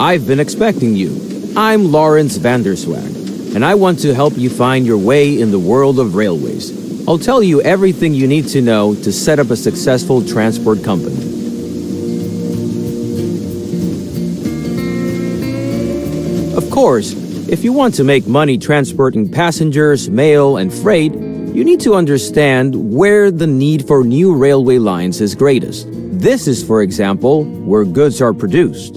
I've been expecting you. I'm Lawrence Vanderswag, and I want to help you find your way in the world of railways. I'll tell you everything you need to know to set up a successful transport company. Of course, if you want to make money transporting passengers, mail, and freight, you need to understand where the need for new railway lines is greatest. This is, for example, where goods are produced.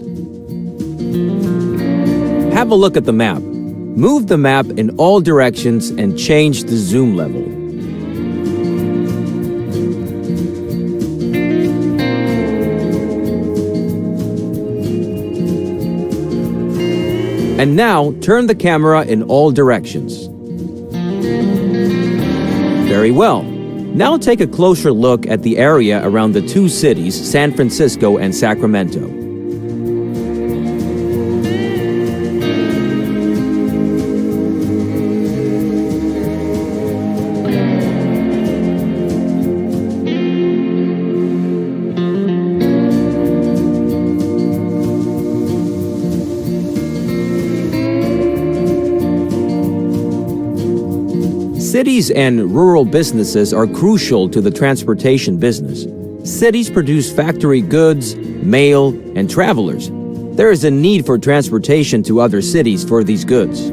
Have a look at the map. Move the map in all directions and change the zoom level. And now, turn the camera in all directions. Very well. Now take a closer look at the area around the two cities, San Francisco and Sacramento. Cities and rural businesses are crucial to the transportation business. Cities produce factory goods, mail, and travelers. There is a need for transportation to other cities for these goods.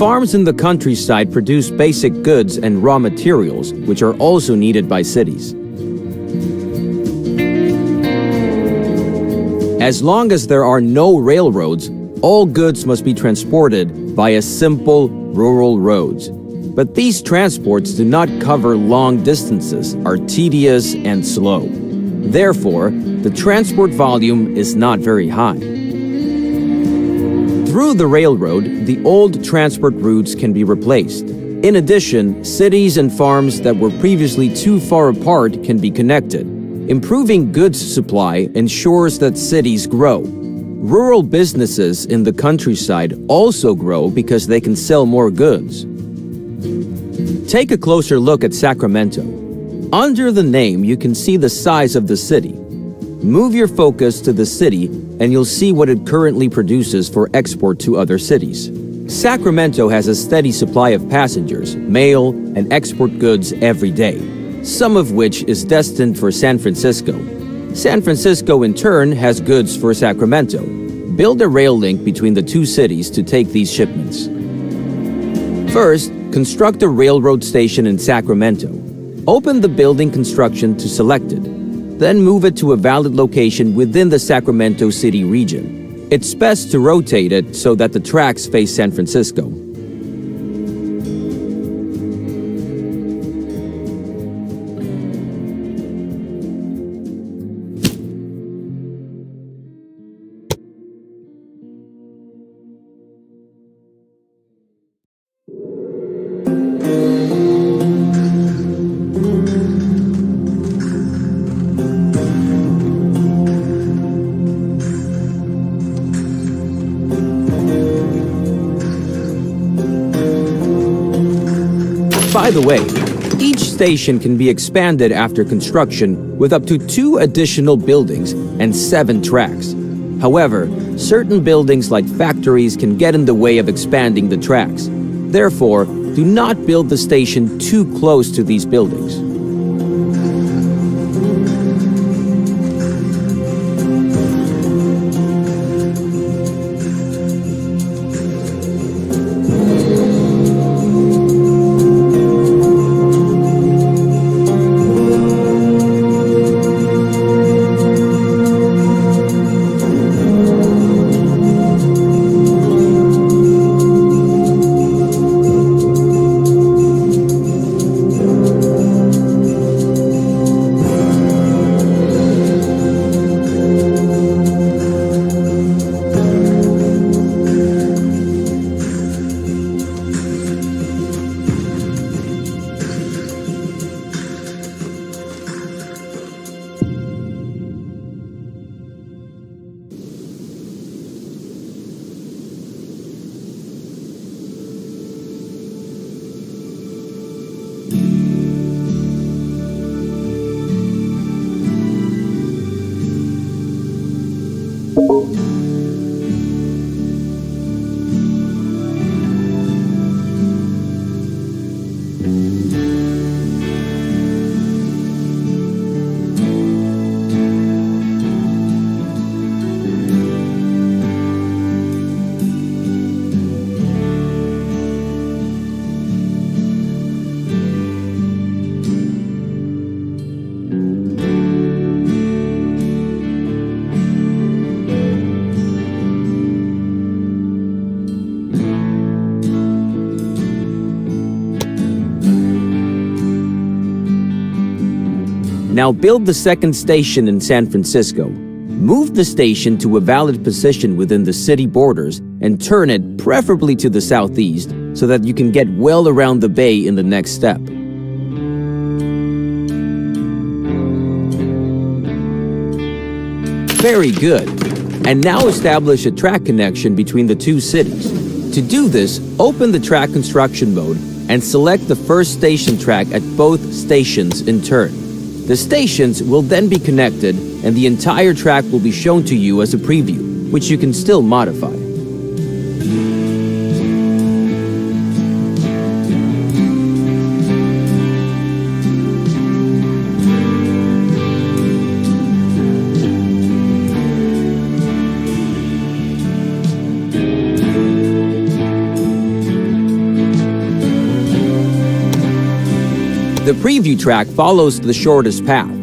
Farms in the countryside produce basic goods and raw materials, which are also needed by cities. As long as there are no railroads, all goods must be transported via simple rural roads. But these transports do not cover long distances, are tedious and slow. Therefore, the transport volume is not very high. Through the railroad, the old transport routes can be replaced. In addition, cities and farms that were previously too far apart can be connected. Improving goods supply ensures that cities grow. Rural businesses in the countryside also grow because they can sell more goods. Take a closer look at Sacramento. Under the name, you can see the size of the city. Move your focus to the city and you'll see what it currently produces for export to other cities. Sacramento has a steady supply of passengers, mail, and export goods every day, some of which is destined for San Francisco. San Francisco, in turn, has goods for Sacramento. Build a rail link between the two cities to take these shipments. First, construct a railroad station in Sacramento. Open the building construction to Selected. Then move it to a valid location within the Sacramento City region. It's best to rotate it so that the tracks face San Francisco. By the way, each station can be expanded after construction with up to 2 additional buildings and 7 tracks. However, certain buildings like factories can get in the way of expanding the tracks. Therefore, do not build the station too close to these buildings. Now build the second station in San Francisco. Move the station to a valid position within the city borders and turn it preferably to the southeast so that you can get well around the bay in the next step. Very good. And now establish a track connection between the two cities. To do this, open the track construction mode and select the first station track at both stations in turn. The stations will then be connected and the entire track will be shown to you as a preview, which you can still modify. The preview track follows the shortest path.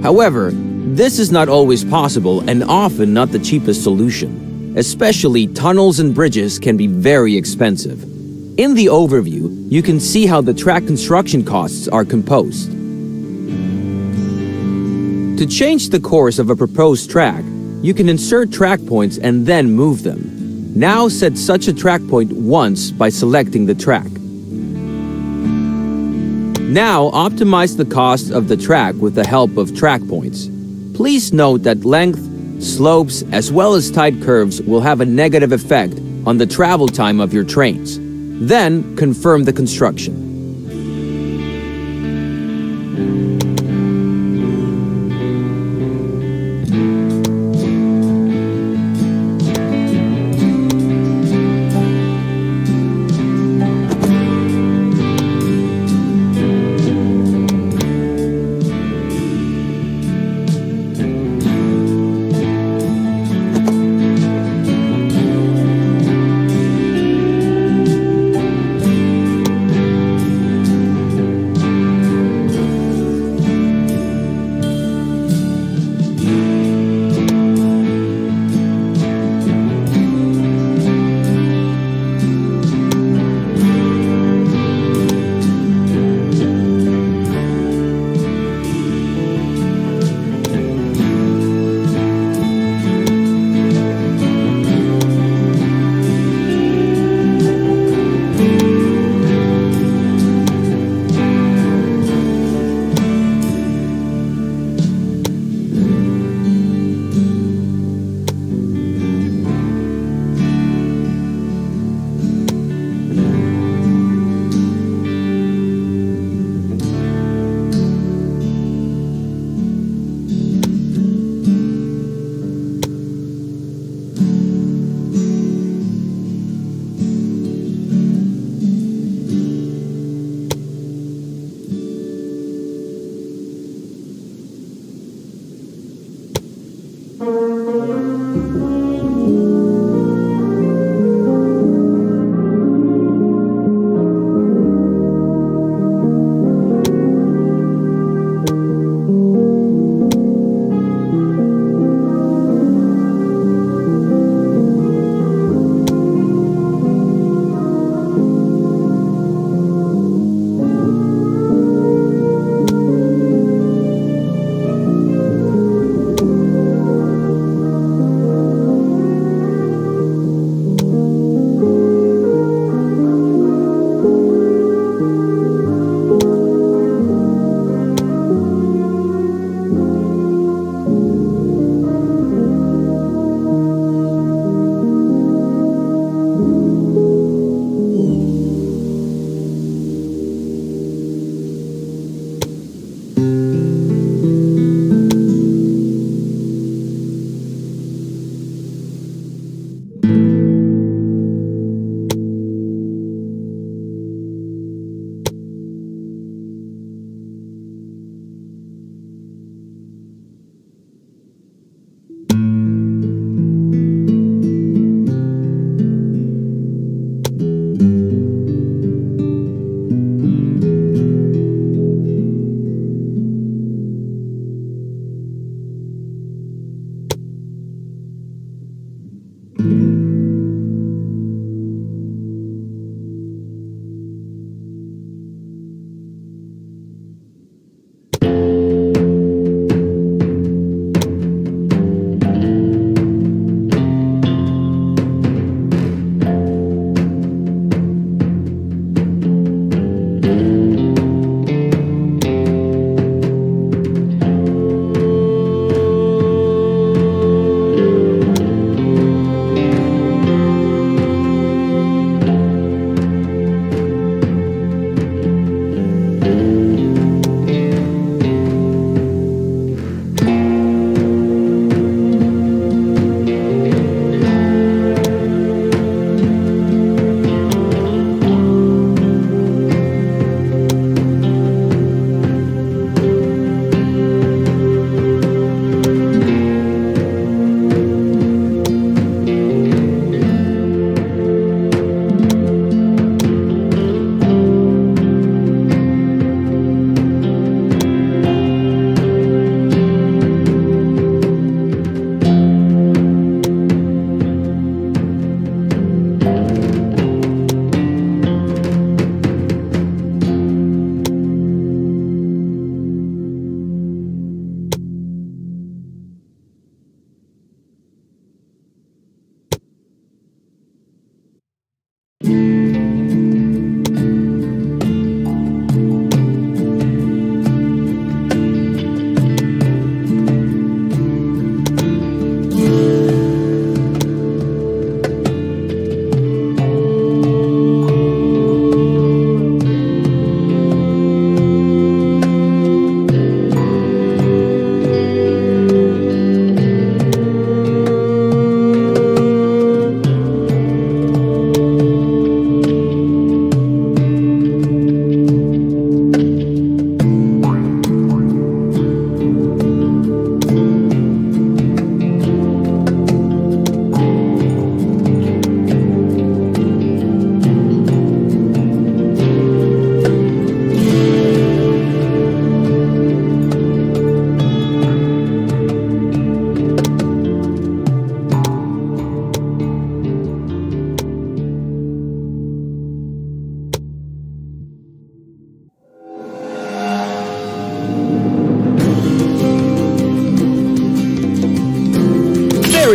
However, this is not always possible and often not the cheapest solution. Especially tunnels and bridges can be very expensive. In the overview, you can see how the track construction costs are composed. To change the course of a proposed track, you can insert track points and then move them. Now set such a track point once by selecting the track. Now optimize the cost of the track with the help of track points. Please note that length, slopes, as well as tight curves will have a negative effect on the travel time of your trains. Then confirm the construction.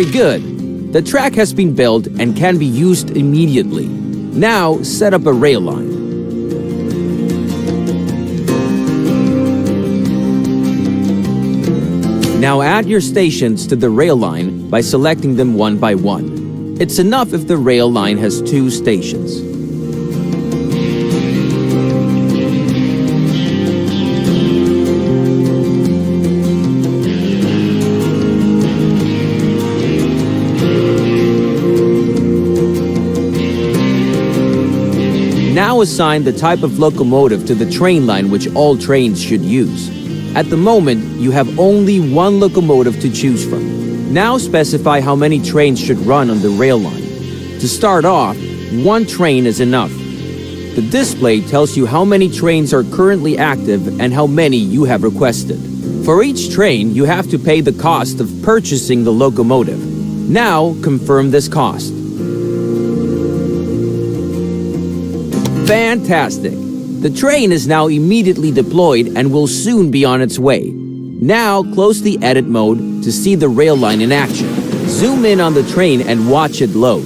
Very good. The track has been built and can be used immediately. Now, set up a rail line. Now add your stations to the rail line by selecting them one by one. It's enough if the rail line has 2 stations. Now assign the type of locomotive to the train line which all trains should use. At the moment, you have only one locomotive to choose from. Now specify how many trains should run on the rail line. To start off, 1 train is enough. The display tells you how many trains are currently active and how many you have requested. For each train, you have to pay the cost of purchasing the locomotive. Now, confirm this cost. Fantastic! The train is now immediately deployed and will soon be on its way. Now close the edit mode to see the rail line in action. Zoom in on the train and watch it load.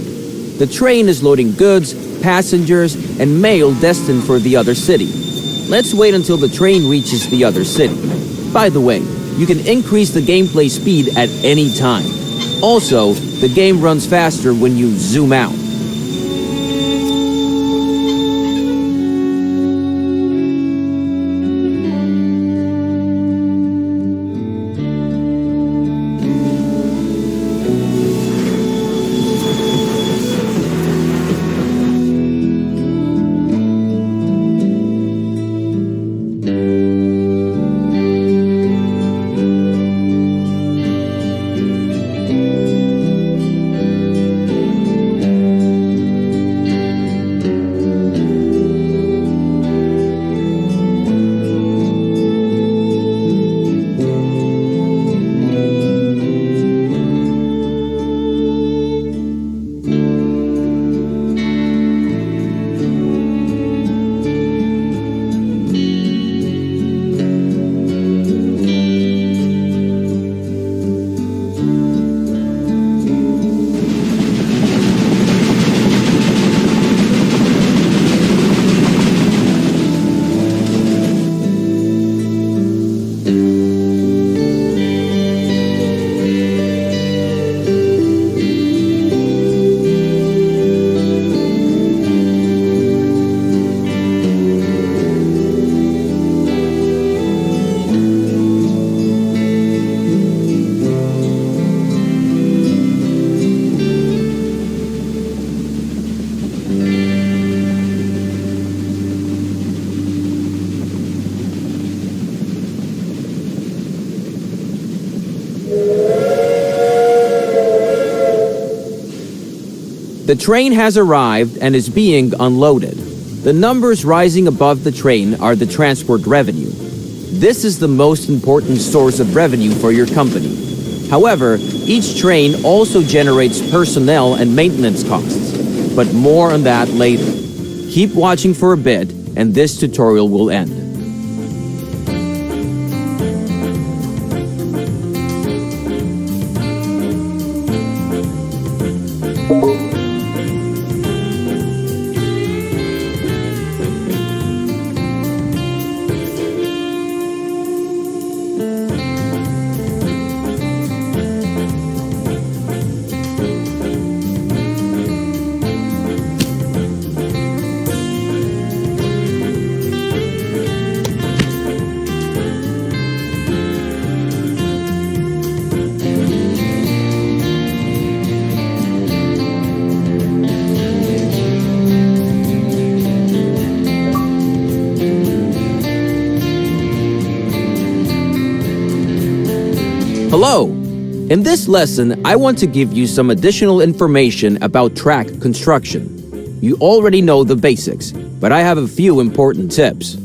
The train is loading goods, passengers, and mail destined for the other city. Let's wait until the train reaches the other city. By the way, you can increase the gameplay speed at any time. Also, the game runs faster when you zoom out. The train has arrived and is being unloaded. The numbers rising above the train are the transport revenue. This is the most important source of revenue for your company. However, each train also generates personnel and maintenance costs, but more on that later. Keep watching for a bit, and this tutorial will end. Hello! In this lesson, I want to give you some additional information about track construction. You already know the basics, but I have a few important tips.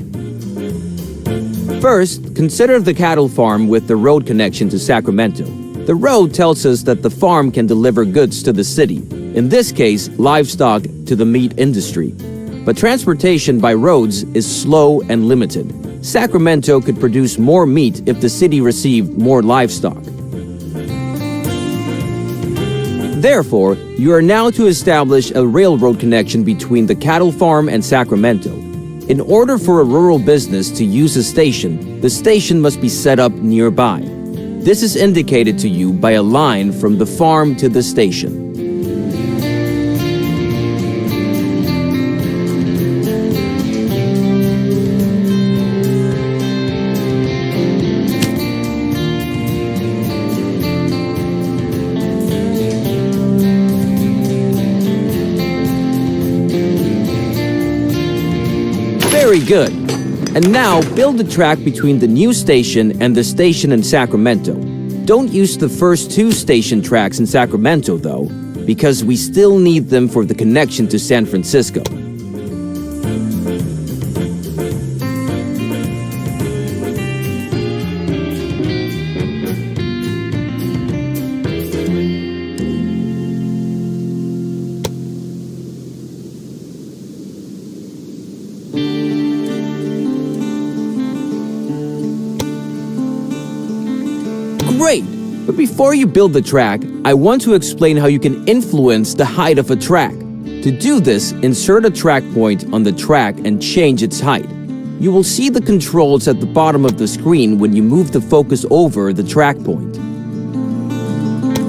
First, consider the cattle farm with the road connection to Sacramento. The road tells us that the farm can deliver goods to the city, in this case, livestock to the meat industry. But transportation by roads is slow and limited. Sacramento could produce more meat if the city received more livestock. Therefore, you are now to establish a railroad connection between the cattle farm and Sacramento. In order for a rural business to use a station, the station must be set up nearby. This is indicated to you by a line from the farm to the station. Very good. And now build the track between the new station and the station in Sacramento. Don't use the first two station tracks in Sacramento though, because we still need them for the connection to San Francisco. Great! But before you build the track, I want to explain how you can influence the height of a track. To do this, insert a track point on the track and change its height. You will see the controls at the bottom of the screen when you move the focus over the track point.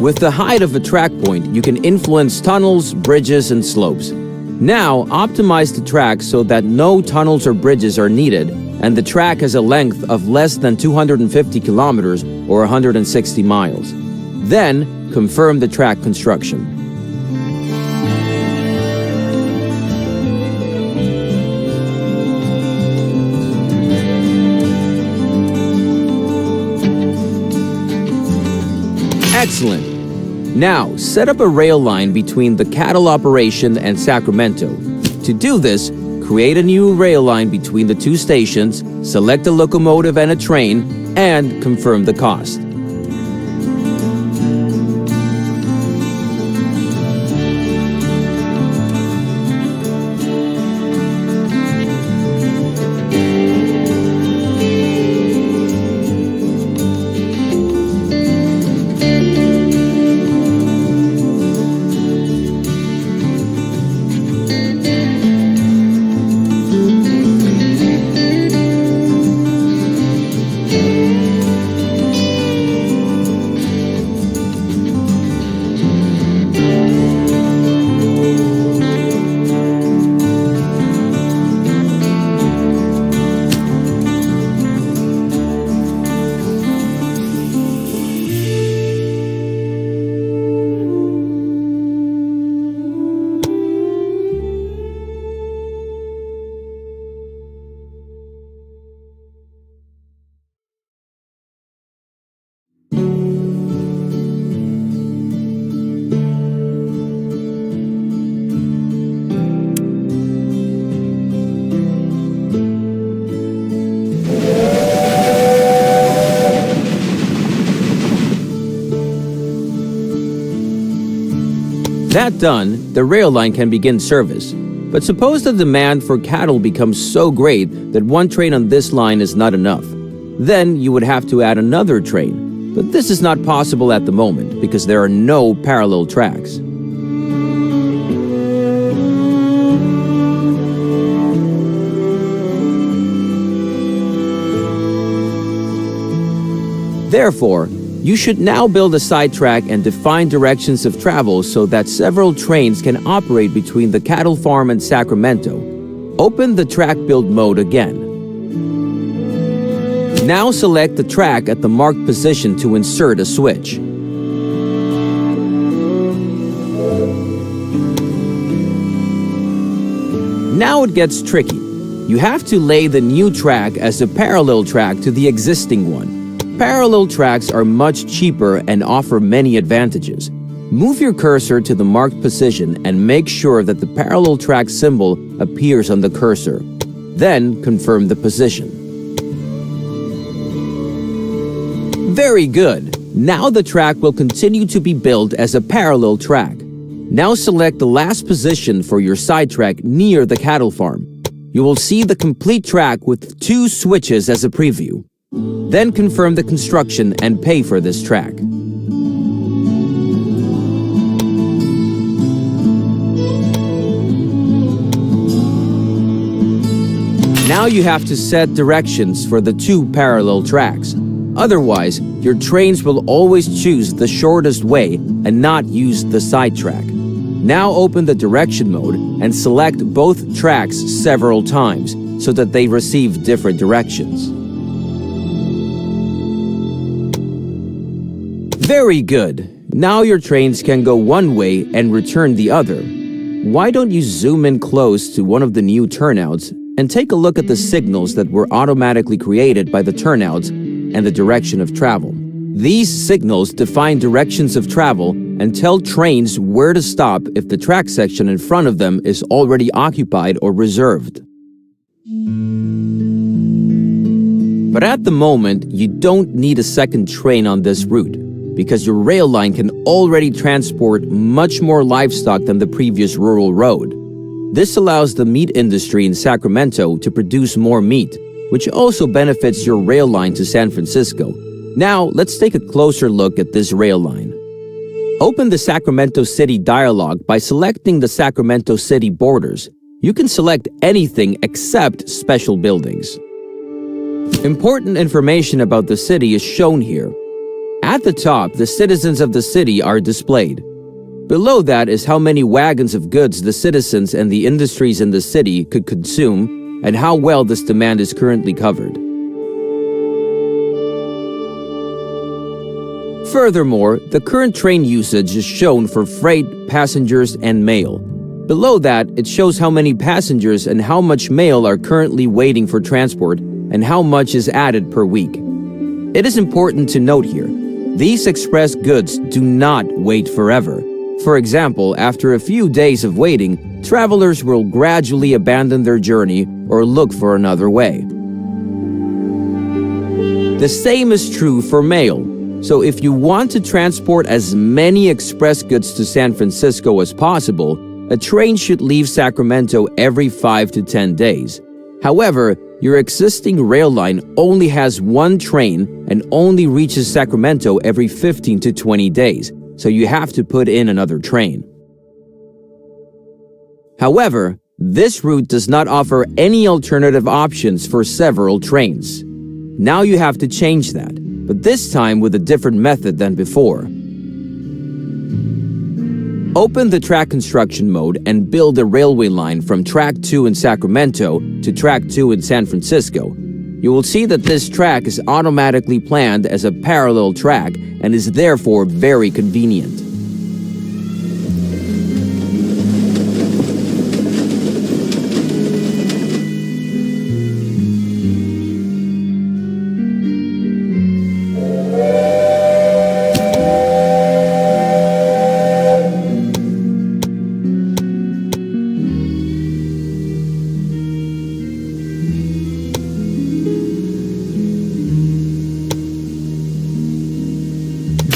With the height of a track point, you can influence tunnels, bridges, and slopes. Now, optimize the track so that no tunnels or bridges are needed, and the track has a length of less than 250 kilometers or 160 miles. Then, confirm the track construction. Excellent! Now, set up a rail line between the cattle operation and Sacramento. To do this, create a new rail line between the two stations, select a locomotive and a train, and confirm the cost. That done, the rail line can begin service. But suppose the demand for cattle becomes so great that one train on this line is not enough. Then you would have to add another train. But this is not possible at the moment because there are no parallel tracks. Therefore, you should now build a sidetrack and define directions of travel so that several trains can operate between the cattle farm and Sacramento. Open the track build mode again. Now select the track at the marked position to insert a switch. Now it gets tricky. You have to lay the new track as a parallel track to the existing one. Parallel tracks are much cheaper and offer many advantages. Move your cursor to the marked position and make sure that the parallel track symbol appears on the cursor. Then confirm the position. Very good! Now the track will continue to be built as a parallel track. Now select the last position for your sidetrack near the cattle farm. You will see the complete track with 2 switches as a preview. Then confirm the construction and pay for this track. Now you have to set directions for the two parallel tracks. Otherwise, your trains will always choose the shortest way and not use the side track. Now open the direction mode and select both tracks several times so that they receive different directions. Very good. Now your trains can go one way and return the other. Why don't you zoom in close to one of the new turnouts and take a look at the signals that were automatically created by the turnouts and the direction of travel. These signals define directions of travel and tell trains where to stop if the track section in front of them is already occupied or reserved. But at the moment, you don't need a second train on this route, because your rail line can already transport much more livestock than the previous rural road. This allows the meat industry in Sacramento to produce more meat, which also benefits your rail line to San Francisco. Now, let's take a closer look at this rail line. Open the Sacramento City dialog by selecting the Sacramento City borders. You can select anything except special buildings. Important information about the city is shown here. At the top, the citizens of the city are displayed. Below that is how many wagons of goods the citizens and the industries in the city could consume and how well this demand is currently covered. Furthermore, the current train usage is shown for freight, passengers, and mail. Below that, it shows how many passengers and how much mail are currently waiting for transport and how much is added per week. It is important to note here, these express goods do not wait forever. For example, after a few days of waiting, travelers will gradually abandon their journey or look for another way. The same is true for mail. So if you want to transport as many express goods to San Francisco as possible, a train should leave Sacramento every 5 to 10 days. However, your existing rail line only has one train and only reaches Sacramento every 15 to 20 days, so you have to put in another train. However, this route does not offer any alternative options for several trains. Now you have to change that, but this time with a different method than before. Open the track construction mode and build a railway line from Track 2 in Sacramento to Track 2 in San Francisco. You will see that this track is automatically planned as a parallel track and is therefore very convenient.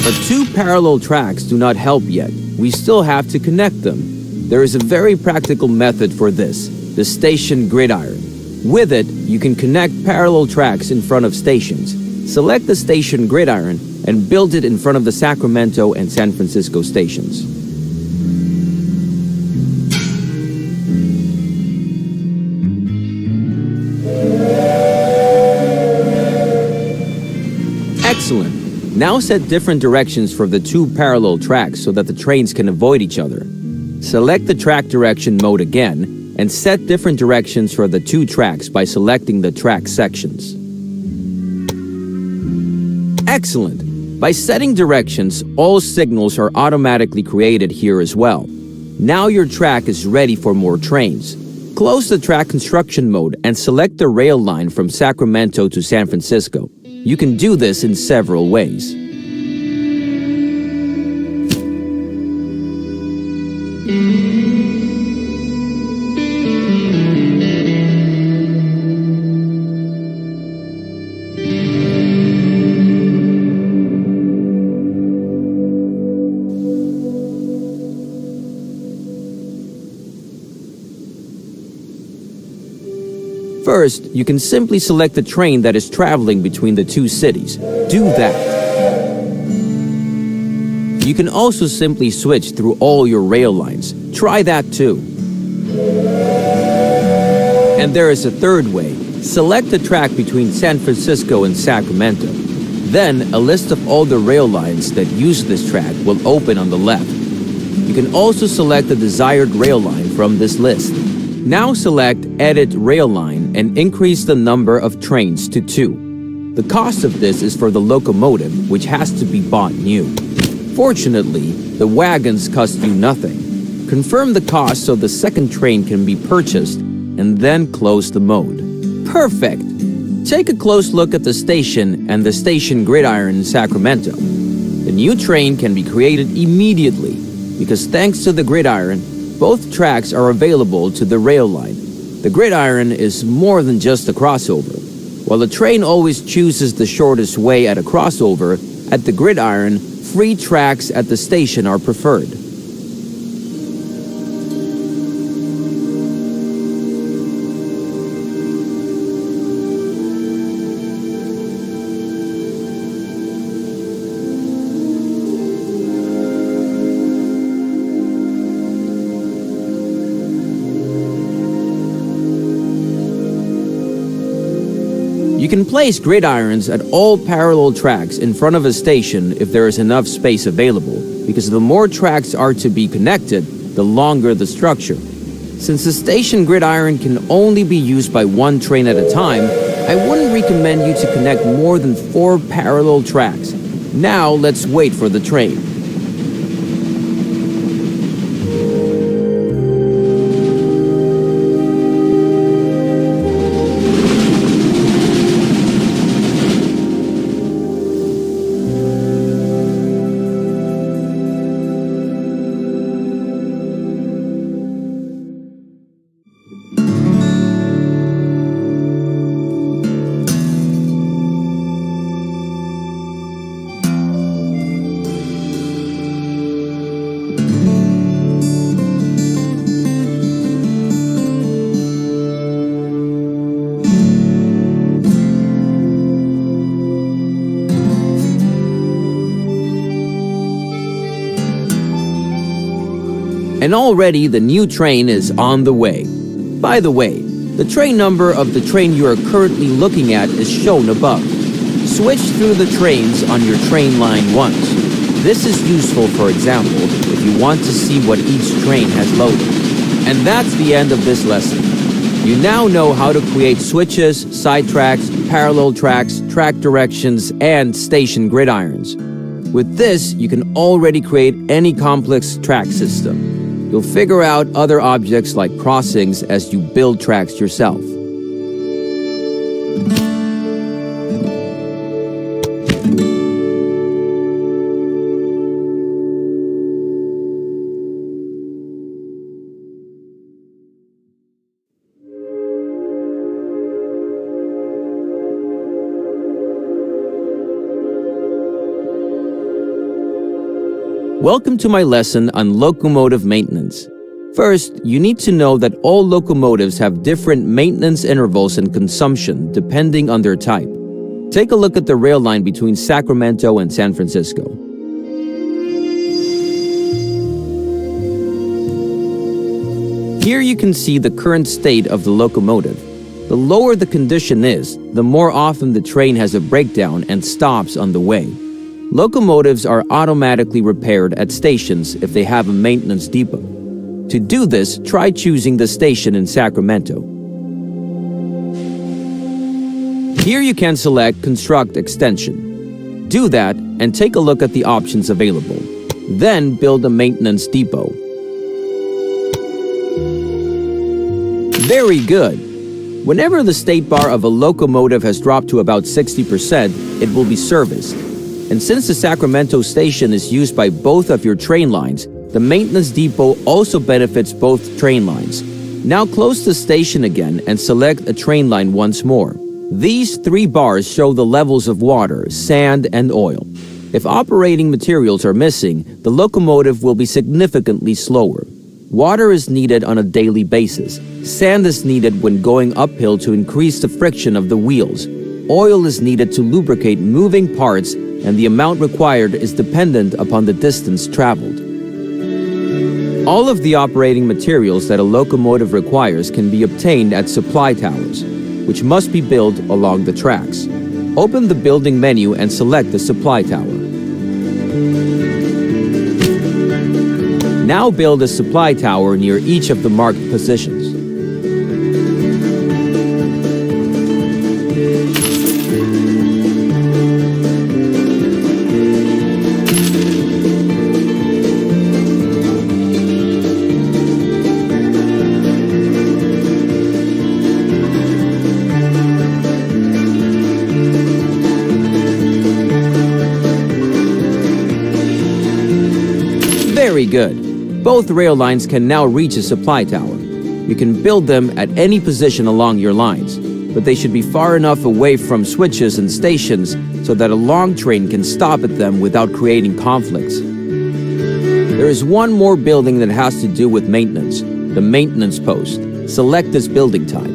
But two parallel tracks do not help yet. We still have to connect them. There is a very practical method for this, the station gridiron. With it, you can connect parallel tracks in front of stations. Select the station gridiron and build it in front of the Sacramento and San Francisco stations. Excellent. Now set different directions for the two parallel tracks so that the trains can avoid each other. Select the track direction mode again and set different directions for the two tracks by selecting the track sections. Excellent! By setting directions, all signals are automatically created here as well. Now your track is ready for more trains. Close the track construction mode and select the rail line from Sacramento to San Francisco. You can do this in several ways. First, you can simply select the train that is traveling between the two cities. Do that. You can also simply switch through all your rail lines. Try that too. And there is a third way. Select the track between San Francisco and Sacramento. Then, a list of all the rail lines that use this track will open on the left. You can also select the desired rail line from this list. Now select Edit Rail Line and increase the number of trains to 2. The cost of this is for the locomotive, which has to be bought new. Fortunately, the wagons cost you nothing. Confirm the cost so the second train can be purchased, and then close the mode. Perfect! Take a close look at the station and the station gridiron in Sacramento. The new train can be created immediately because thanks to the gridiron, both tracks are available to the rail line. The gridiron is more than just a crossover. While the train always chooses the shortest way at a crossover, at the gridiron, free tracks at the station are preferred. You can place gridirons at all parallel tracks in front of a station if there is enough space available, because the more tracks are to be connected, the longer the structure. Since the station gridiron can only be used by one train at a time, I wouldn't recommend you to connect more than 4 parallel tracks. Now let's wait for the train. And already the new train is on the way. By the way, the train number of the train you are currently looking at is shown above. Switch through the trains on your train line once. This is useful, for example, if you want to see what each train has loaded. And that's the end of this lesson. You now know how to create switches, side tracks, parallel tracks, track directions, and station gridirons. With this, you can already create any complex track system. You'll figure out other objects like crossings as you build tracks yourself. Welcome to my lesson on locomotive maintenance. First, you need to know that all locomotives have different maintenance intervals and consumption depending on their type. Take a look at the rail line between Sacramento and San Francisco. Here you can see the current state of the locomotive. The lower the condition is, the more often the train has a breakdown and stops on the way. Locomotives are automatically repaired at stations if they have a maintenance depot. To do this, try choosing the station in Sacramento. Here you can select Construct Extension. Do that and take a look at the options available. Then build a maintenance depot. Very good. Whenever the state bar of a locomotive has dropped to about 60%, it will be serviced. And since the Sacramento station is used by both of your train lines, the maintenance depot also benefits both train lines. Now close the station again and select a train line once more. These 3 bars show the levels of water, sand, and oil. If operating materials are missing, the locomotive will be significantly slower. Water is needed on a daily basis. Sand is needed when going uphill to increase the friction of the wheels. Oil is needed to lubricate moving parts, and the amount required is dependent upon the distance traveled. All of the operating materials that a locomotive requires can be obtained at supply towers. which must be built along the tracks. Open the building menu and select the supply tower. Now build a supply tower near each of the marked positions. Very good. Both rail lines can now reach a supply tower. You can build them at any position along your lines, but they should be far enough away from switches and stations so that a long train can stop at them without creating conflicts. There is one more building that has to do with maintenance, the maintenance post. Select this building type.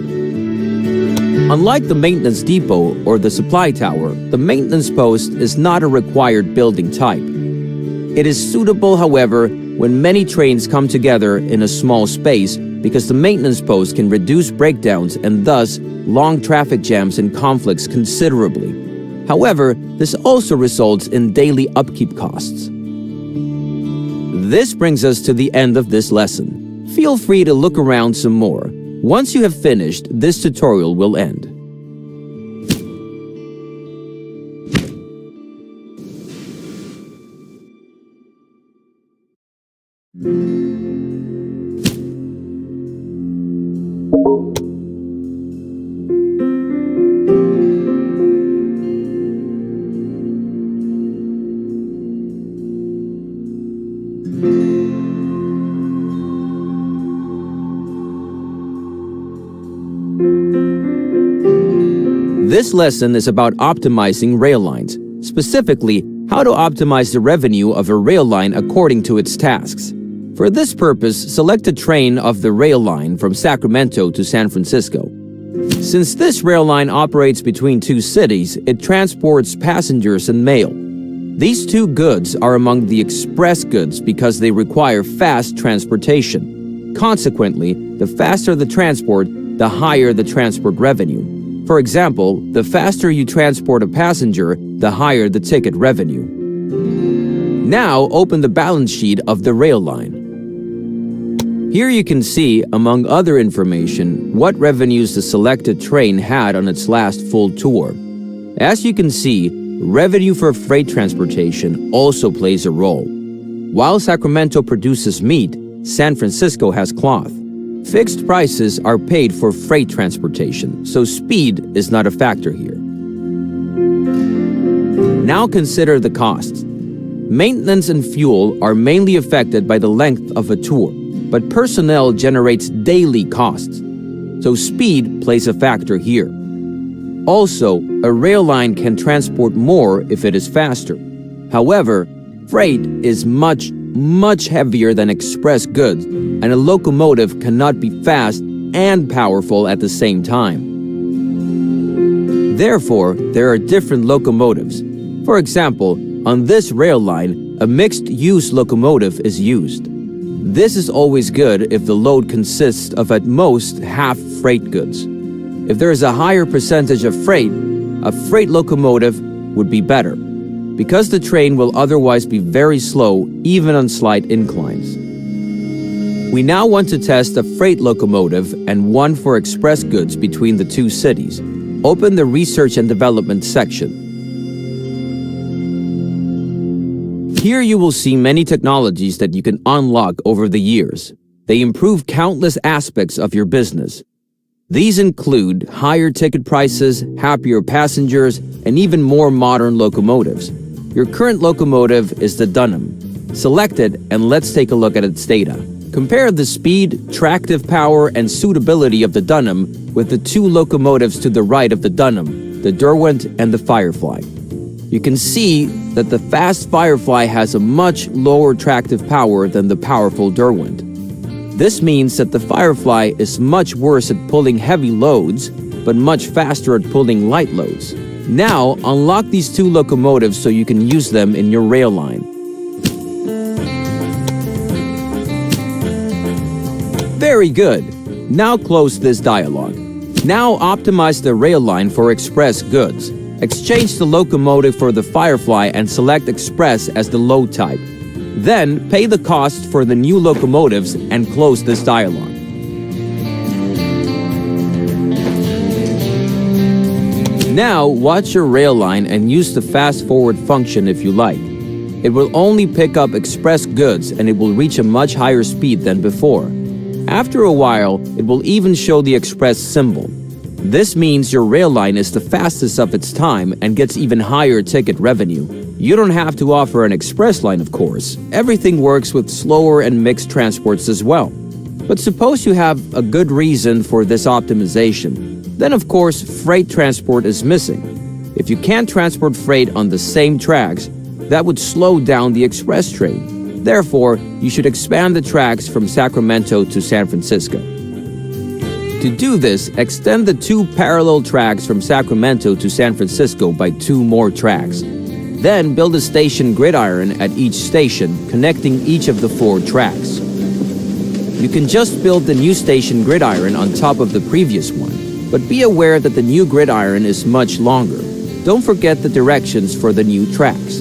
Unlike the maintenance depot or the supply tower, the maintenance post is not a required building type. It is suitable, however, when many trains come together in a small space because the maintenance post can reduce breakdowns and thus long traffic jams and conflicts considerably. However, this also results in daily upkeep costs. This brings us to the end of this lesson. Feel free to look around some more. Once you have finished, this tutorial will end. This lesson is about optimizing rail lines, specifically how to optimize the revenue of a rail line according to its tasks. For this purpose, select a train of the rail line from Sacramento to San Francisco. Since this rail line operates between two cities, it transports passengers and mail. These two goods are among the express goods because they require fast transportation. Consequently, the faster the transport, the higher the transport revenue. For example, the faster you transport a passenger, the higher the ticket revenue. Now open the balance sheet of the rail line. Here you can see, among other information, what revenues the selected train had on its last full tour. As you can see, revenue for freight transportation also plays a role. While Sacramento produces meat, San Francisco has cloth. Fixed prices are paid for freight transportation, so speed is not a factor here. Now consider the costs. Maintenance and fuel are mainly affected by the length of a tour, but personnel generates daily costs, so speed plays a factor here. Also, a rail line can transport more if it is faster. However, freight is much heavier than express goods, and a locomotive cannot be fast and powerful at the same time. Therefore, there are different locomotives. For example, on this rail line, a mixed-use locomotive is used. This is always good if the load consists of at most half freight goods. If there is a higher percentage of freight, a freight locomotive would be better, because the train will otherwise be very slow even on slight inclines. We now want to test a freight locomotive and one for express goods between the two cities. Open the Research and Development section. Here you will see many technologies that you can unlock over the years. They improve countless aspects of your business. These include higher ticket prices, happier passengers, and even more modern locomotives. Your current locomotive is the Dunham. Select it and let's take a look at its data. Compare the speed, tractive power, and suitability of the Dunham with the two locomotives to the right of the Dunham, the Derwent and the Firefly. You can see that the fast Firefly has a much lower tractive power than the powerful Derwent. This means that the Firefly is much worse at pulling heavy loads, but much faster at pulling light loads. Now, unlock these two locomotives so you can use them in your rail line. Very good. Now close this dialog. Now optimize the rail line for express goods. Exchange the locomotive for the Firefly and select Express as the load type. Then, pay the cost for the new locomotives and close this dialog. Now, watch your rail line and use the fast forward function if you like. It will only pick up express goods and it will reach a much higher speed than before. After a while, it will even show the express symbol. This means your rail line is the fastest of its time and gets even higher ticket revenue. You don't have to offer an express line, of course. Everything works with slower and mixed transports as well. But suppose you have a good reason for this optimization. Then, of course, freight transport is missing. If you can't transport freight on the same tracks, that would slow down the express train. Therefore, you should expand the tracks from Sacramento to San Francisco. To do this, extend the 2 parallel tracks from Sacramento to San Francisco by 2 more tracks. Then build a station gridiron at each station, connecting each of the 4 tracks. You can just build the new station gridiron on top of the previous one, but be aware that the new gridiron is much longer. Don't forget the directions for the new tracks.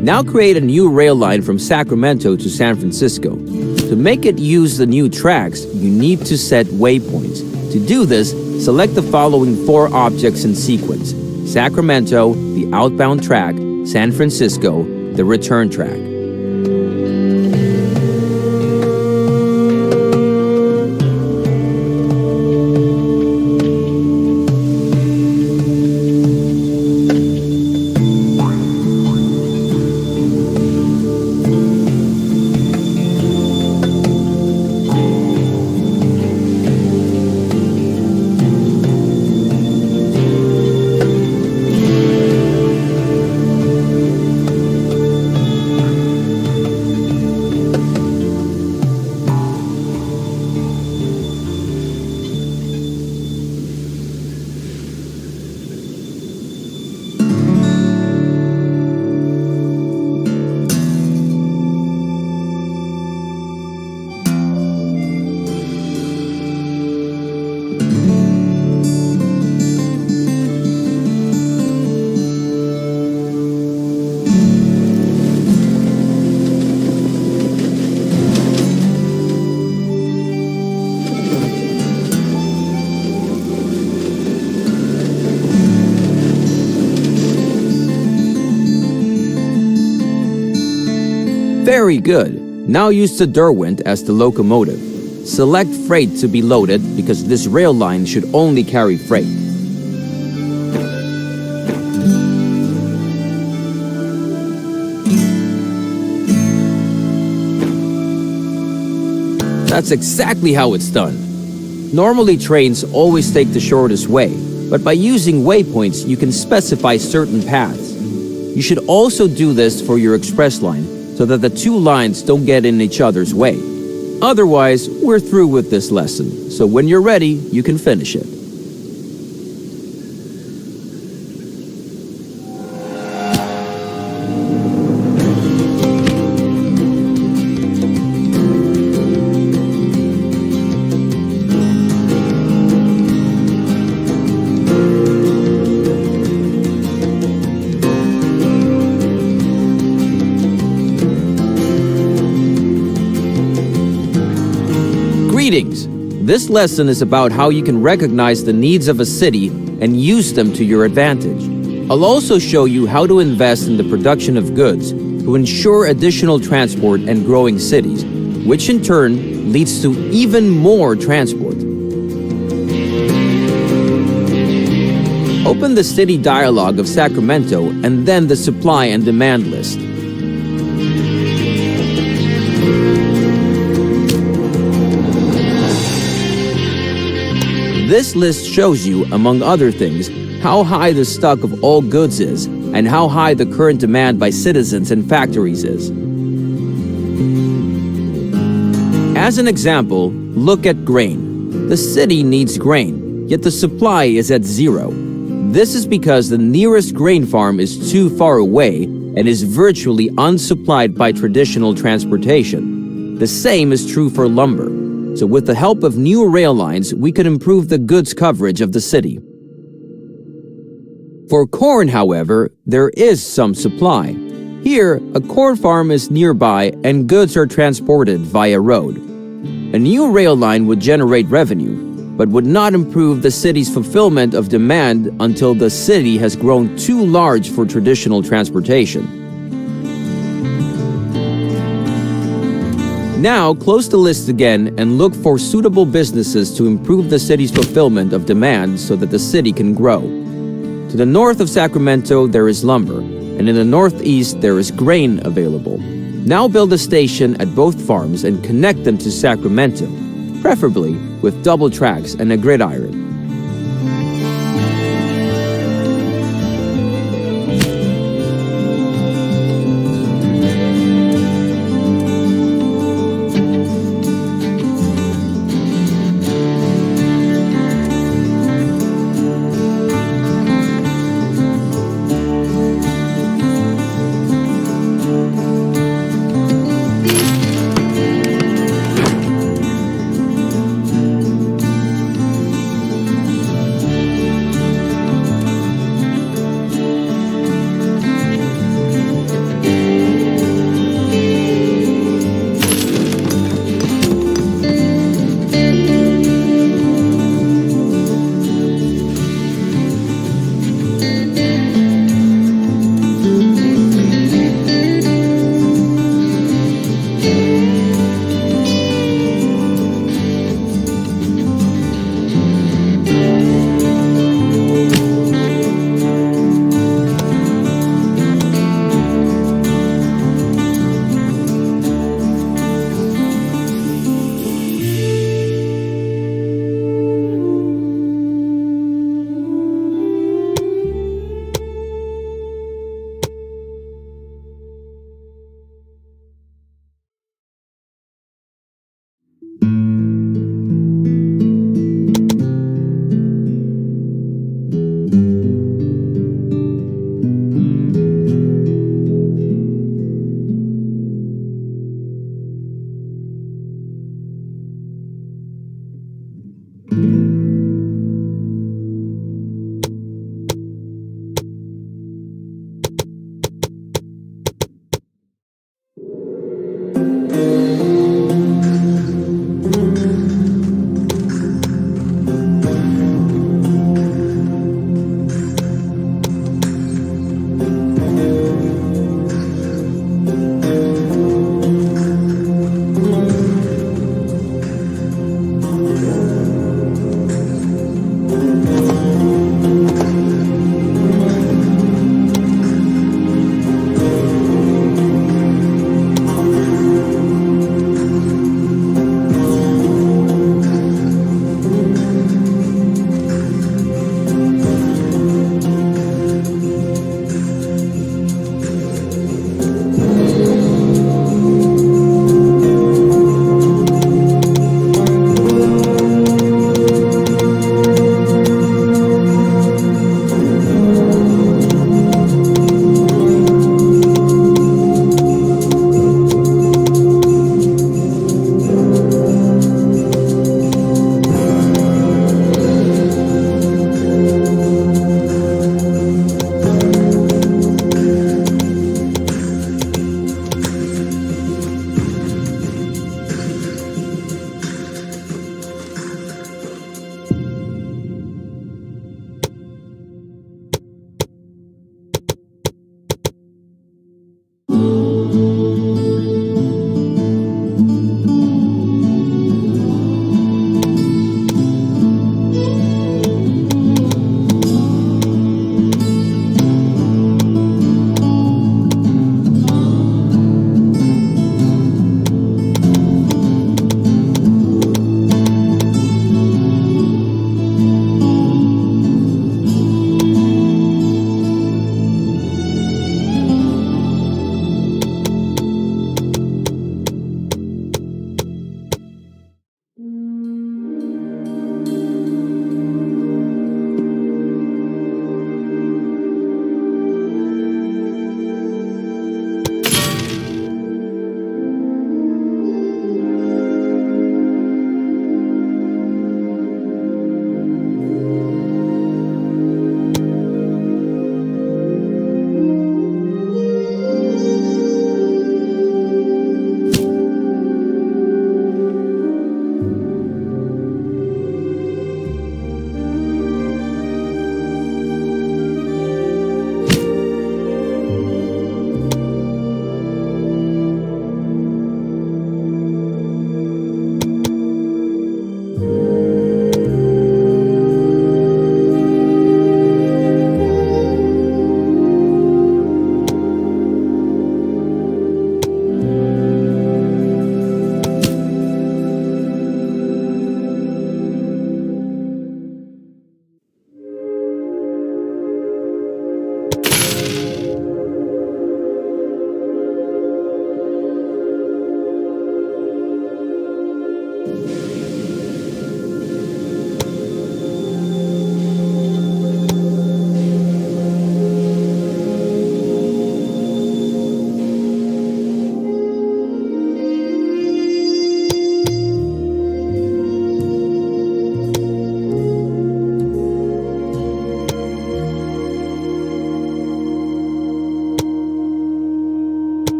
Now create a new rail line from Sacramento to San Francisco. To make it use the new tracks, you need to set waypoints. To do this, select the following 4 objects in sequence: Sacramento, the outbound track; San Francisco, the return track. Very good. Now use the Derwent as the locomotive. Select freight to be loaded because this rail line should only carry freight. That's exactly how it's done. Normally trains always take the shortest way, but by using waypoints you can specify certain paths. You should also do this for your express line so that the two lines don't get in each other's way. Otherwise, we're through with this lesson, so when you're ready, you can finish it. Greetings! This lesson is about how you can recognize the needs of a city and use them to your advantage. I'll also show you how to invest in the production of goods to ensure additional transport and growing cities, which in turn leads to even more transport. Open the city dialog of Sacramento and then the supply and demand list. This list shows you, among other things, how high the stock of all goods is and how high the current demand by citizens and factories is. As an example, look at grain. The city needs grain, yet the supply is at 0. This is because the nearest grain farm is too far away and is virtually unsupplied by traditional transportation. The same is true for lumber. So with the help of new rail lines, we could improve the goods coverage of the city. For corn, however, there is some supply. Here, a corn farm is nearby and goods are transported via road. A new rail line would generate revenue, but would not improve the city's fulfillment of demand until the city has grown too large for traditional transportation. Now, close the list again and look for suitable businesses to improve the city's fulfillment of demand so that the city can grow. To the north of Sacramento, there is lumber, and in the northeast, there is grain available. Now build a station at both farms and connect them to Sacramento, preferably with double tracks and a gridiron.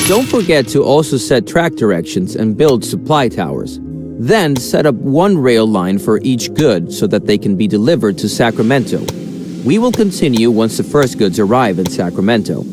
Don't forget to also set track directions and build supply towers. Then set up one rail line for each good so that they can be delivered to Sacramento. We will continue once the first goods arrive in Sacramento.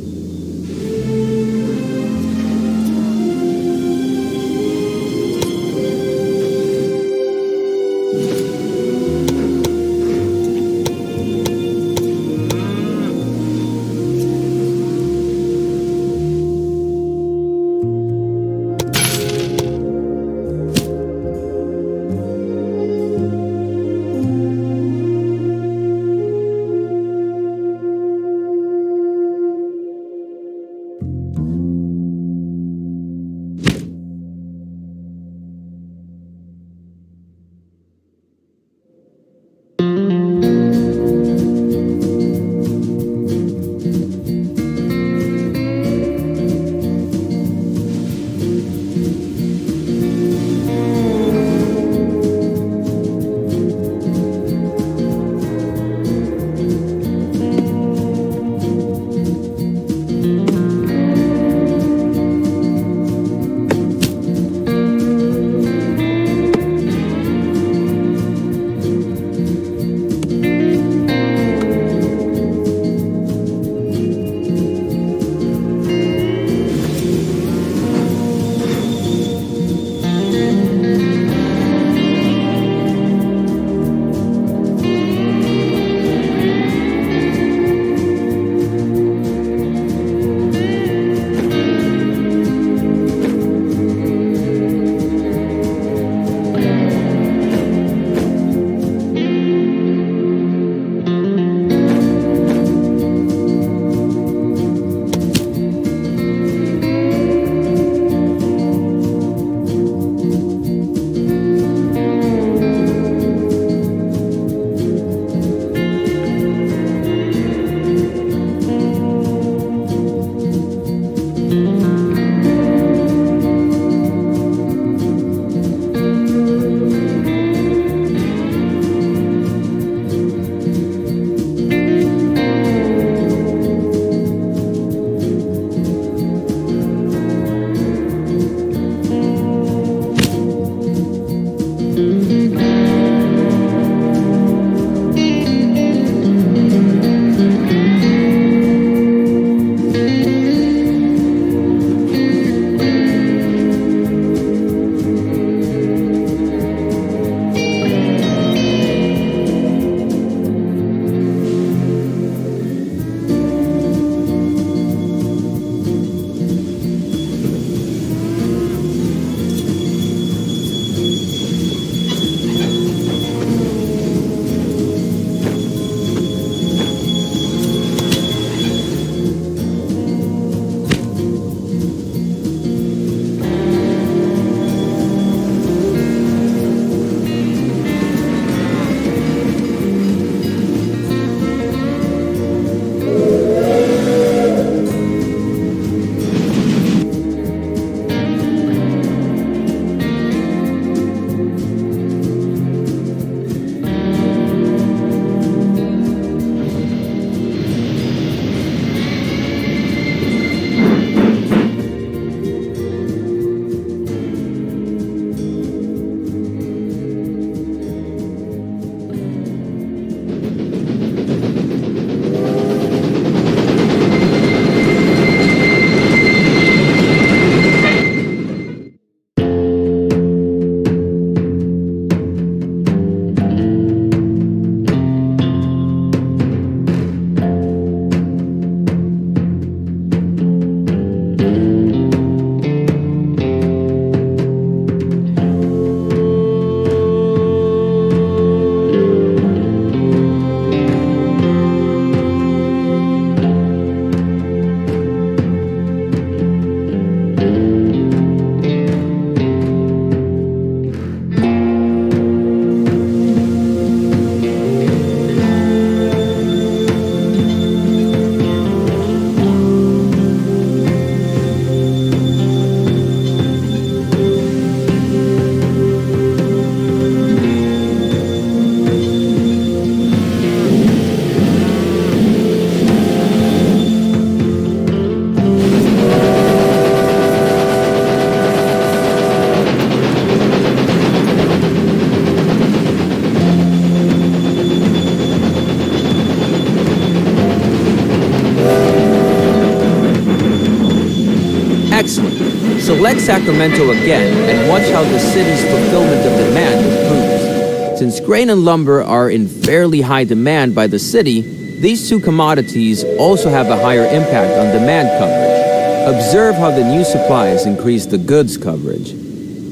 Excellent. Select Sacramento again and watch how the city's fulfillment of demand improves. Since grain and lumber are in fairly high demand by the city, these two commodities also have a higher impact on demand coverage. Observe how the new supplies increase the goods coverage.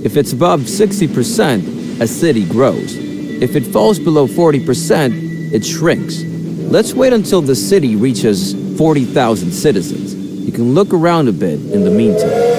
If it's above 60%, a city grows. If it falls below 40%, it shrinks. Let's wait until the city reaches 40,000 citizens. You can look around a bit in the meantime.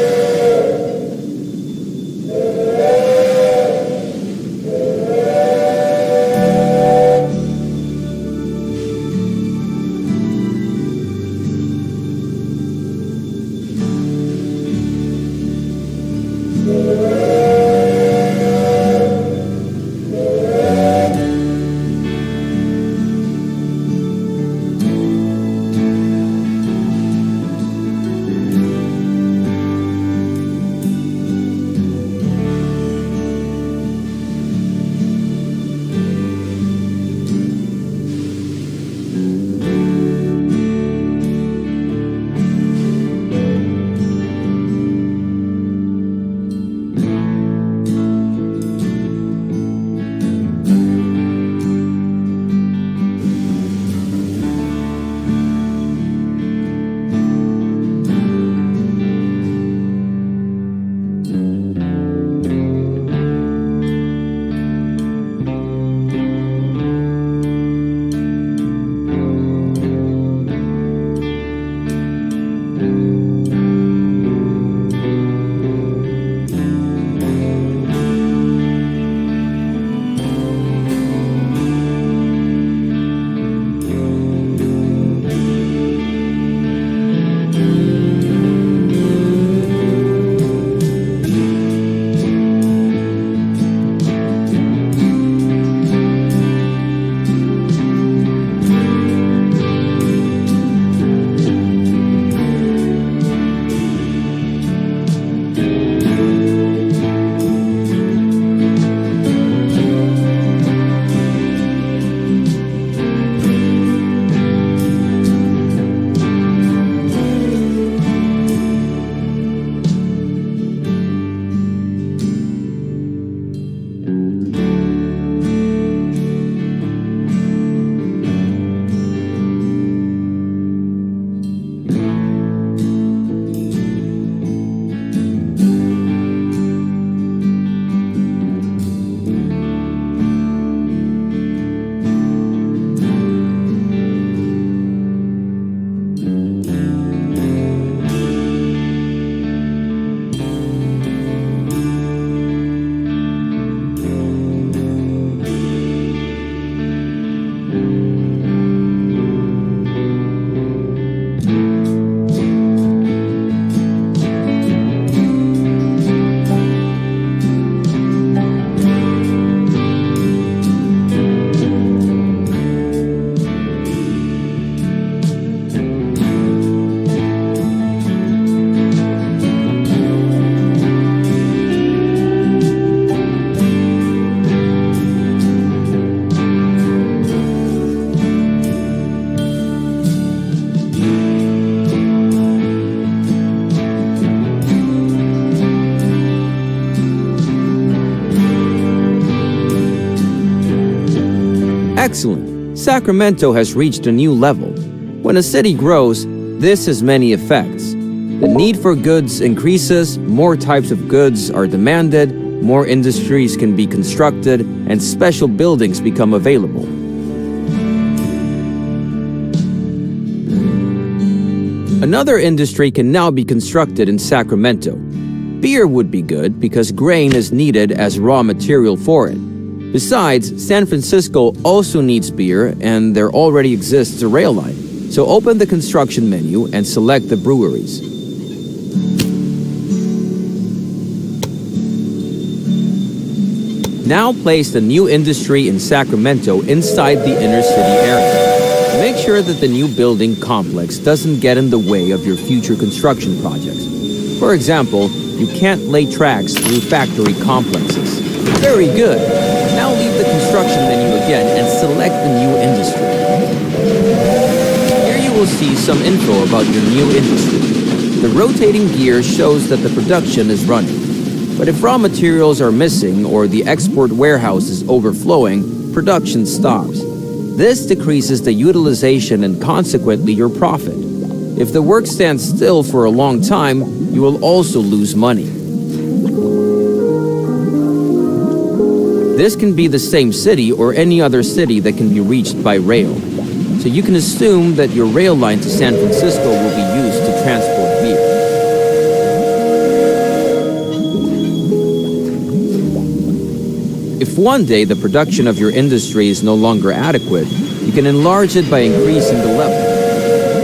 Excellent. Sacramento has reached a new level. When a city grows, this has many effects. The need for goods increases, more types of goods are demanded, more industries can be constructed, and special buildings become available. Another industry can now be constructed in Sacramento. Beer would be good because grain is needed as raw material for it. Besides, San Francisco also needs beer and there already exists a rail line. So open the construction menu and select the breweries. Now place the new industry in Sacramento inside the inner city area. Make sure that the new building complex doesn't get in the way of your future construction projects. For example, you can't lay tracks through factory complexes. Very good. Now leave the construction menu again and select the new industry. Here you will see some info about your new industry. The rotating gear shows that the production is running. But if raw materials are missing or the export warehouse is overflowing, production stops. This decreases the utilization and consequently your profit. If the work stands still for a long time, you will also lose money. This can be the same city or any other city that can be reached by rail. So you can assume that your rail line to San Francisco will be used to transport beer. If one day the production of your industry is no longer adequate, you can enlarge it by increasing the level.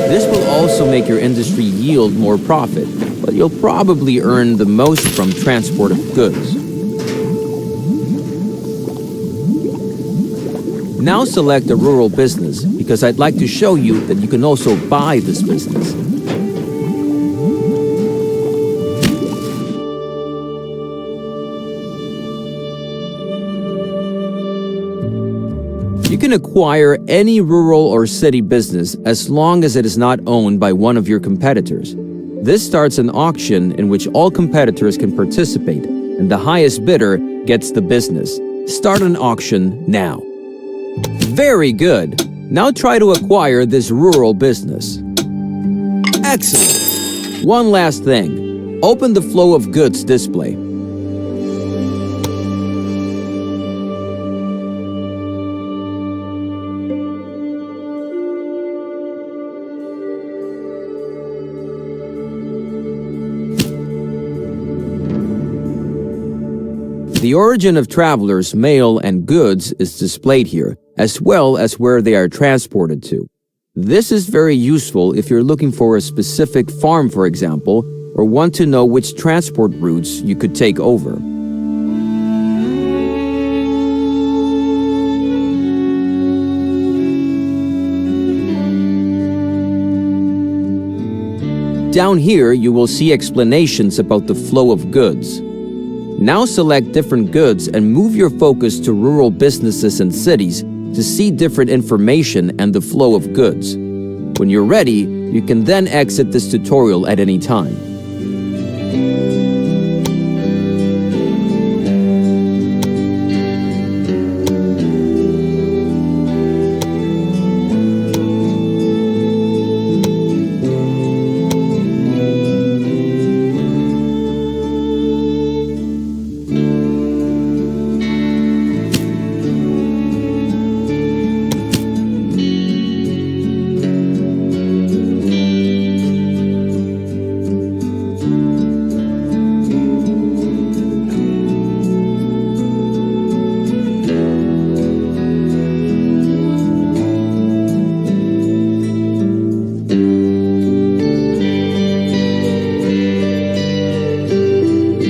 This will also make your industry yield more profit, but you'll probably earn the most from transport of goods. Now select a rural business because I'd like to show you that you can also buy this business. You can acquire any rural or city business as long as it is not owned by one of your competitors. This starts an auction in which all competitors can participate, and the highest bidder gets the business. Start an auction now. Very good. Now try to acquire this rural business. Excellent. One last thing. Open the flow of goods display. The origin of travelers, mail, and goods is displayed here, as well as where they are transported to. This is very useful if you're looking for a specific farm, for example, or want to know which transport routes you could take over. Down here, you will see explanations about the flow of goods. Now select different goods and move your focus to rural businesses and cities to see different information and the flow of goods. When you're ready, you can then exit this tutorial at any time.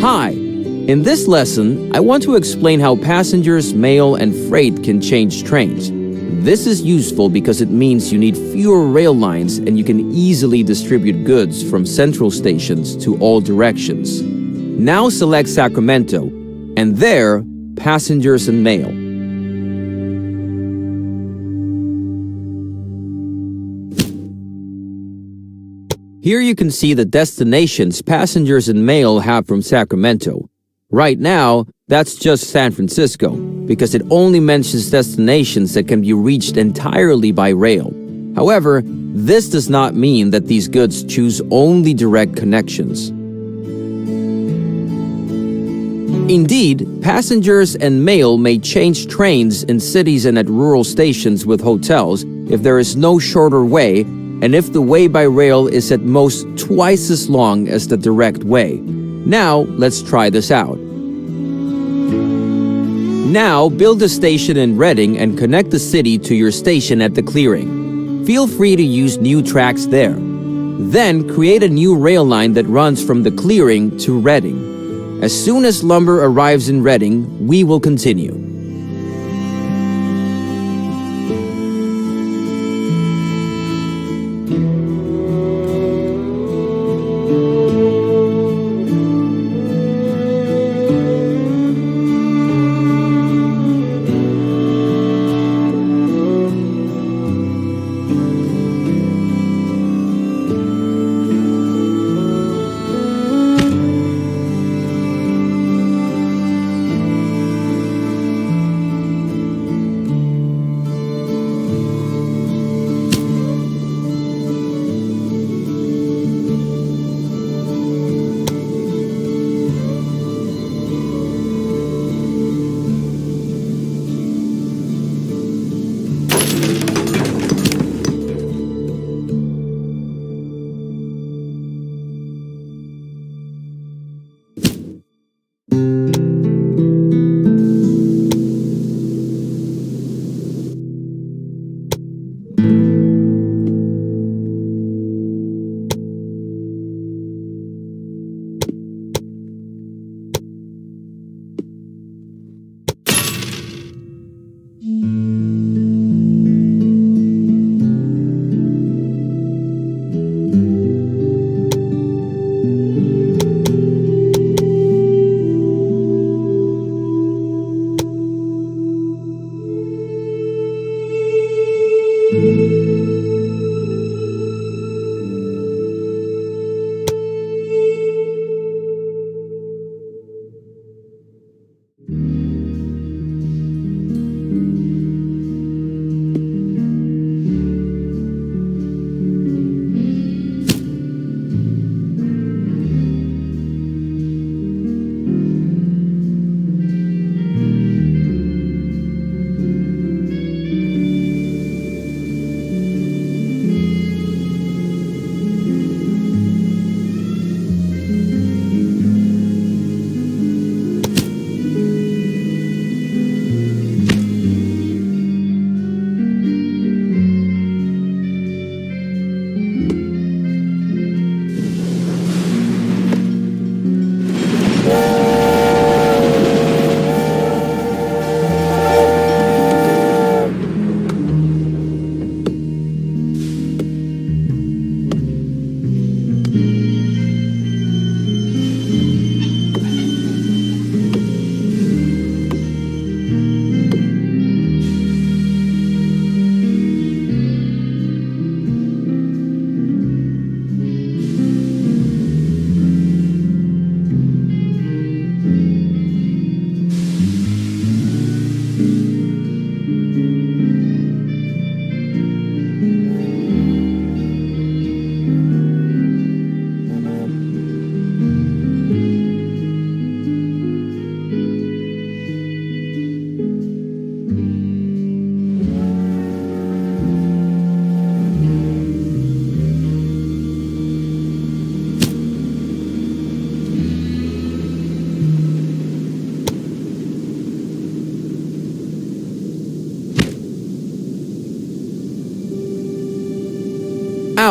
Hi! In this lesson, I want to explain how passengers, mail, and freight can change trains. This is useful because it means you need fewer rail lines and you can easily distribute goods from central stations to all directions. Now select Sacramento, and there, passengers and mail. Here you can see the destinations passengers and mail have from Sacramento. Right now, that's just San Francisco, because it only mentions destinations that can be reached entirely by rail. However, this does not mean that these goods choose only direct connections. Indeed, passengers and mail may change trains in cities and at rural stations with hotels if there is no shorter way, and if the way by rail is at most twice as long as the direct way. Now, let's try this out. Now, build a station in Reading and connect the city to your station at the clearing. Feel free to use new tracks there. Then, create a new rail line that runs from the clearing to Reading. As soon as lumber arrives in Reading, we will continue.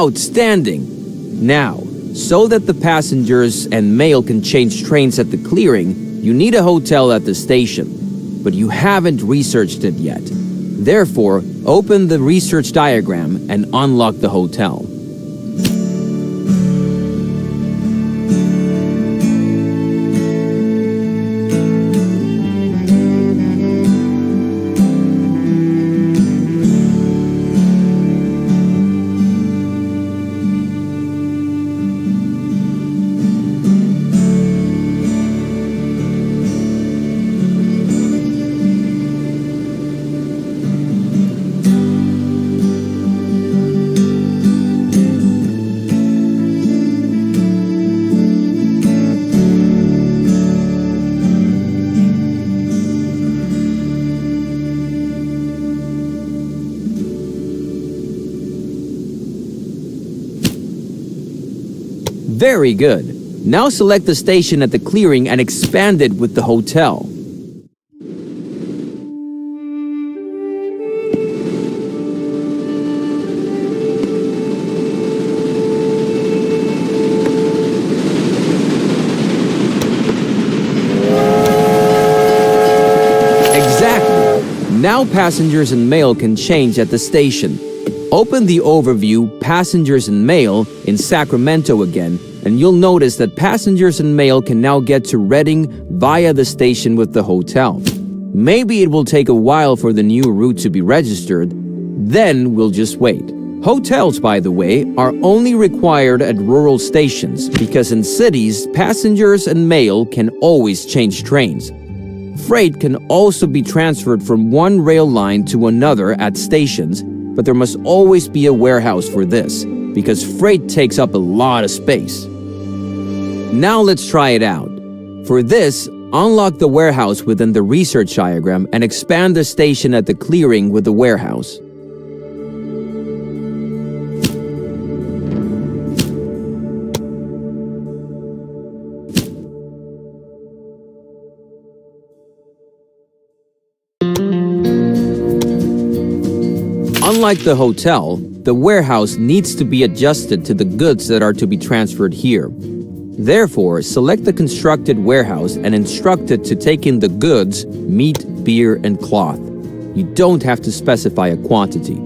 Outstanding! Now, so that the passengers and mail can change trains at the clearing, you need a hotel at the station. But you haven't researched it yet. Therefore, open the research diagram and unlock the hotel. Very good. Now select the station at the clearing and expand it with the hotel. Exactly. Now passengers and mail can change at the station. Open the overview Passengers and Mail in Sacramento again, and you'll notice that passengers and mail can now get to Redding via the station with the hotel. Maybe it will take a while for the new route to be registered, then we'll just wait. Hotels, by the way, are only required at rural stations because in cities, passengers and mail can always change trains. Freight can also be transferred from one rail line to another at stations, but there must always be a warehouse for this, because freight takes up a lot of space. Now let's try it out. For this, unlock the warehouse within the research diagram and expand the station at the clearing with the warehouse. Unlike the hotel, the warehouse needs to be adjusted to the goods that are to be transferred here. Therefore, select the constructed warehouse and instruct it to take in the goods, meat, beer, and cloth. You don't have to specify a quantity.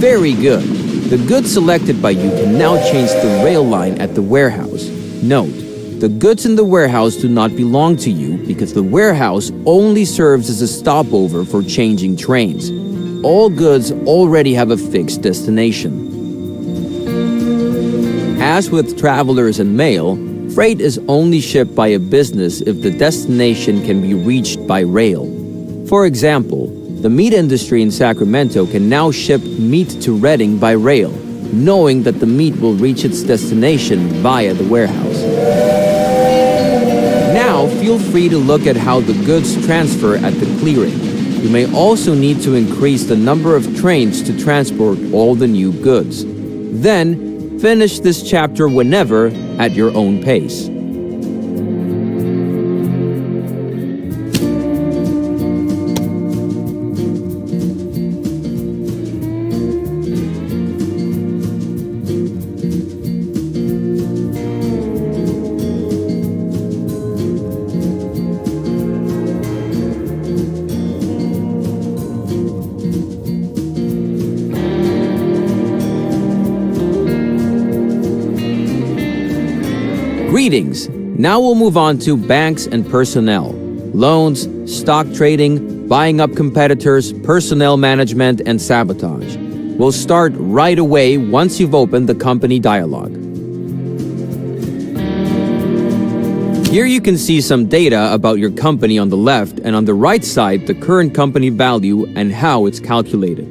Very good. The goods selected by you can now change the rail line at the warehouse. Note, the goods in the warehouse do not belong to you because the warehouse only serves as a stopover for changing trains. All goods already have a fixed destination. As with travelers and mail, freight is only shipped by a business if the destination can be reached by rail. For example, the meat industry in Sacramento can now ship meat to Redding by rail, knowing that the meat will reach its destination via the warehouse. Now, feel free to look at how the goods transfer at the clearing. You may also need to increase the number of trains to transport all the new goods. Then, finish this chapter whenever at your own pace. Greetings! Now we'll move on to banks and personnel, loans, stock trading, buying up competitors, personnel management, and sabotage. We'll start right away once you've opened the company dialog. Here you can see some data about your company on the left, and on the right side, the current company value and how it's calculated.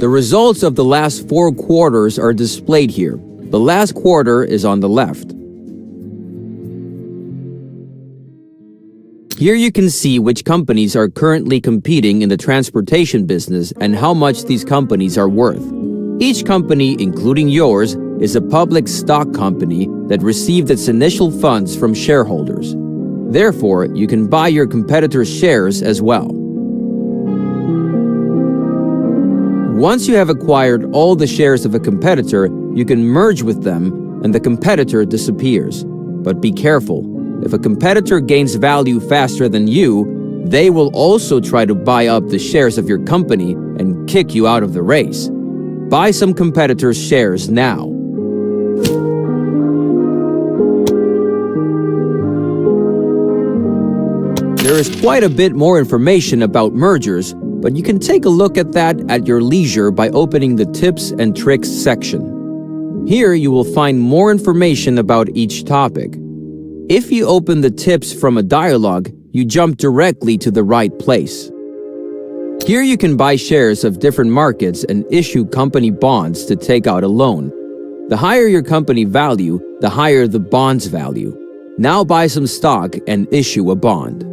The results of the last 4 quarters are displayed here. The last quarter is on the left. Here you can see which companies are currently competing in the transportation business and how much these companies are worth. Each company, including yours, is a public stock company that received its initial funds from shareholders. Therefore, you can buy your competitors' shares as well. Once you have acquired all the shares of a competitor, you can merge with them and the competitor disappears. But be careful. If a competitor gains value faster than you, they will also try to buy up the shares of your company and kick you out of the race. Buy some competitors' shares now. There is quite a bit more information about mergers, but you can take a look at that at your leisure by opening the Tips and Tricks section. Here you will find more information about each topic. If you open the tips from a dialog, you jump directly to the right place. Here you can buy shares of different markets and issue company bonds to take out a loan. The higher your company value, the higher the bond's value. Now buy some stock and issue a bond.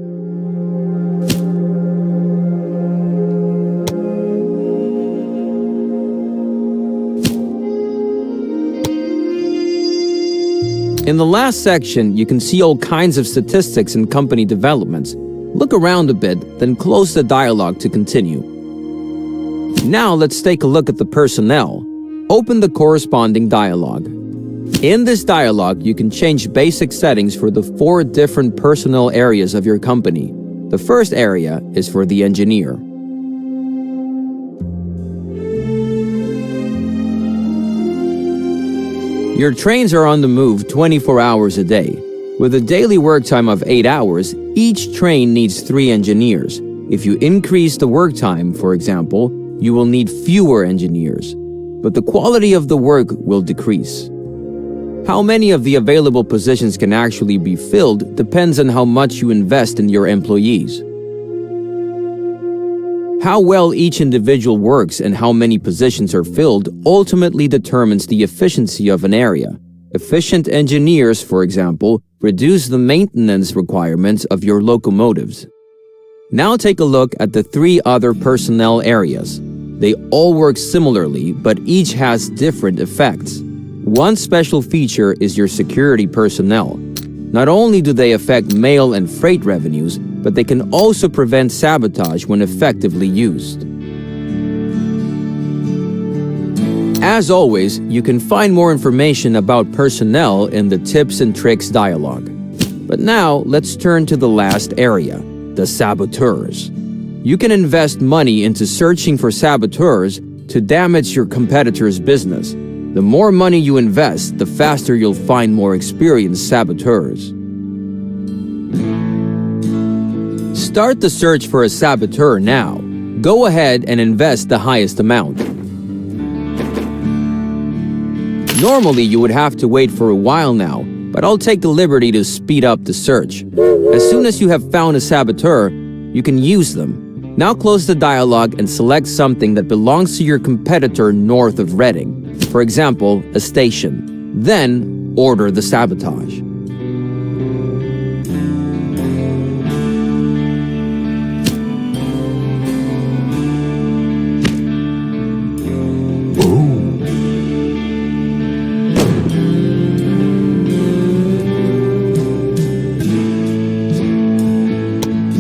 In the last section, you can see all kinds of statistics and company developments. Look around a bit, then close the dialog to continue. Now let's take a look at the personnel. Open the corresponding dialog. In this dialog, you can change basic settings for the 4 different personnel areas of your company. The first area is for the engineer. Your trains are on the move 24 hours a day. With a daily work time of 8 hours, each train needs 3 engineers. If you increase the work time, for example, you will need fewer engineers, but the quality of the work will decrease. How many of the available positions can actually be filled depends on how much you invest in your employees. How well each individual works and how many positions are filled ultimately determines the efficiency of an area. Efficient engineers, for example, reduce the maintenance requirements of your locomotives. Now take a look at the 3 other personnel areas. They all work similarly, but each has different effects. One special feature is your security personnel. Not only do they affect mail and freight revenues, but they can also prevent sabotage when effectively used. As always, you can find more information about personnel in the Tips and Tricks dialog. But now, let's turn to the last area, the saboteurs. You can invest money into searching for saboteurs to damage your competitor's business. The more money you invest, the faster you'll find more experienced saboteurs. Start the search for a saboteur now. Go ahead and invest the highest amount. Normally, you would have to wait for a while now, but I'll take the liberty to speed up the search. As soon as you have found a saboteur, you can use them. Now close the dialog and select something that belongs to your competitor north of Reading. For example, a station. Then, order the sabotage.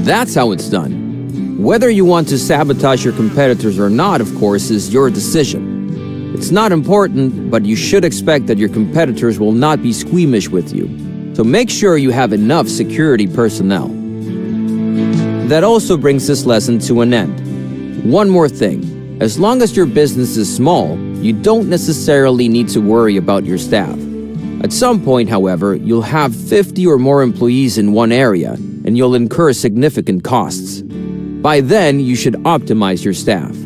That's how it's done. Whether you want to sabotage your competitors or not, of course, is your decision. It's not important, but you should expect that your competitors will not be squeamish with you. So make sure you have enough security personnel. That also brings this lesson to an end. One more thing. As long as your business is small, you don't necessarily need to worry about your staff. At some point, however, you'll have 50 or more employees in one area, and you'll incur significant costs. By then, you should optimize your staff.